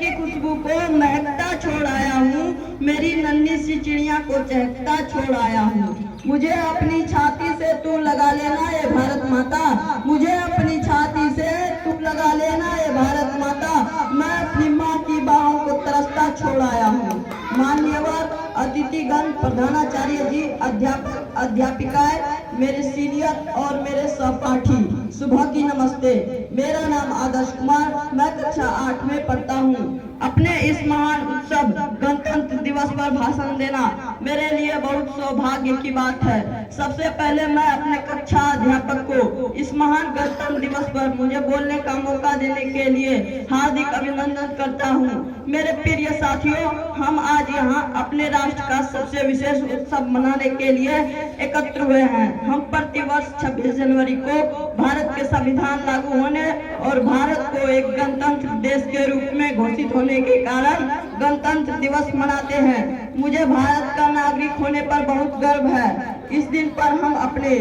की खुशबू को महकता छोड़ आया हूँ, मेरी नन्ही सी चिड़िया को चहकता छोड़ आया हूँ। मुझे अपनी छाती से तू लगा लेना ये भारत माता, मुझे अपनी छाती से तू लगा लेना ये भारत माता, मैं अपनी माँ की बाहों को तरसता छोड़ आया हूँ। मान्यवर अतिथिगण, प्रधानाचार्य जी, अध्यापक अध्यापिकाएं, मेरे सीनियर और मेरे सहपाठी, सुबह की नमस्ते। मेरा नाम आदर्श कुमार, मैं कक्षा 8 में पढ़ता हूँ। अपने इस महान उत्सव गणतंत्र दिवस पर भाषण देना मेरे लिए बहुत सौभाग्य की बात है। सबसे पहले मैं अपने कक्षा अध्यापक को इस महान गणतंत्र दिवस पर मुझे बोलने का मौका देने के लिए हार्दिक अभिनंदन करता हूँ। मेरे प्रिय साथियों, हम आज यहाँ अपने राष्ट्र का सबसे विशेष उत्सव मनाने के लिए एकत्र हुए हैं। हम प्रतिवर्ष 26 जनवरी को भारत के संविधान लागू होने और भारत को एक गणतंत्र देश के रूप में घोषित होने के कारण गणतंत्र दिवस मनाते हैं। मुझे भारत का नागरिक होने पर बहुत गर्व है। इस दिन पर हम अपने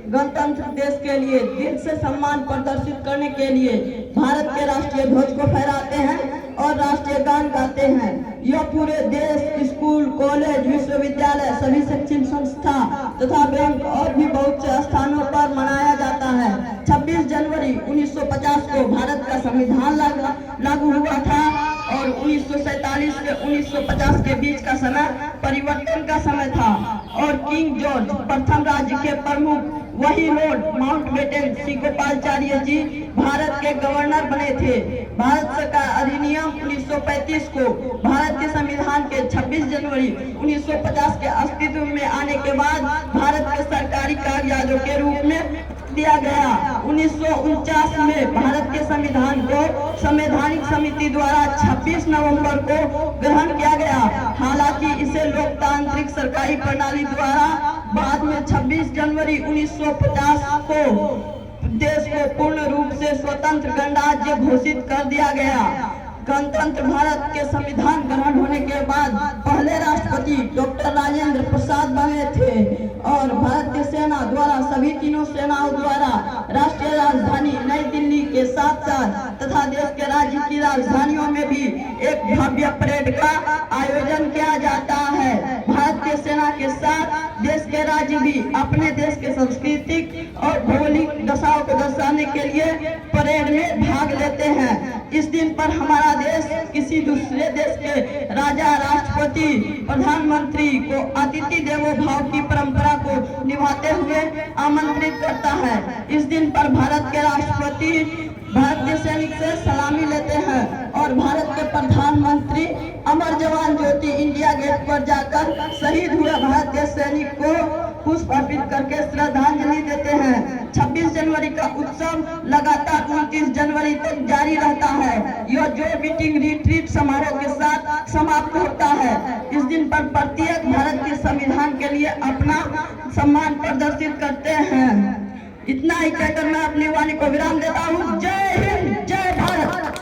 गणतंत्र देश के लिए दिल से सम्मान प्रदर्शित करने के लिए भारत के राष्ट्रीय ध्वज को फहराते हैं और राष्ट्रीय गान गाते हैं। यह पूरे देश, स्कूल, कॉलेज, विश्वविद्यालय, सभी शैक्षणिक संस्था तथा बैंक और भी बहुत से स्थानों पर मनाया जाता है। 26 जनवरी 1950 को भारत का संविधान लागू हुआ था और 1947 से 1950 के बीच का समय परिवर्तन का समय था और किंग जॉर्ज प्रथम राज्य के प्रमुख वही लॉर्ड माउंटबेटन श्री गोपालाचार्य जी भारत के गवर्नर बने थे। भारत सरकार अधिनियम 1935 को भारत के संविधान के 26 जनवरी 1950 के अस्तित्व में आने के बाद भारत के सरकारी कागजातों के रूप में दिया गया। 1949 में भारत के संविधान को संवैधानिक समिति द्वारा 26 नवंबर को ग्रहण किया गया। हालांकि इसे लोकतांत्रिक सरकारी प्रणाली द्वारा बाद में 26 जनवरी 1950 को देश को पूर्ण रूप से स्वतंत्र गणराज्य घोषित कर दिया गया। गणतंत्र भारत के संविधान ग्रहण होने के बाद पहले राष्ट्रपति डॉक्टर राजेंद्र प्रसाद बने थे और भारतीय सेना द्वारा सभी तीनों सेनाओं द्वारा राष्ट्रीय राजधानी नई दिल्ली के साथ साथ तथा देश के राज्य की राजधानियों में भी एक भव्य परेड का आयोजन किया जाता है। भारतीय सेना के साथ देश के राज्य भी अपने देश के सांस्कृतिक और भौगोलिक दशाओं को दर्शाने के लिए परेड में भाग लेते हैं। इस दिन पर हमारा देश किसी दूसरे देश के राजा, राष्ट्रपति, प्रधानमंत्री को अतिथि देवो भव की परंपरा को निभाते हुए आमंत्रित करता है। इस दिन पर भारत के राष्ट्रपति भारतीय सैनिक से सलामी लेते हैं और भारत के प्रधानमंत्री अमर जवान ज्योति इंडिया गेट पर जाकर शहीद हुए भारतीय सैनिक को पुष्प अर्पित करके श्रद्धांजलि देते हैं। 26 जनवरी का उत्सव लगातार 29 जनवरी तक जारी रहता है। यह जो मीटिंग रिट्रीट समारोह के साथ समाप्त होता है। इस दिन पर प्रत्येक भारत के संविधान के लिए अपना सम्मान प्रदर्शित करते हैं। इतना ही कहकर मैं अपनी वाणी को विराम देता हूँ। जय हिंद, जय भारत।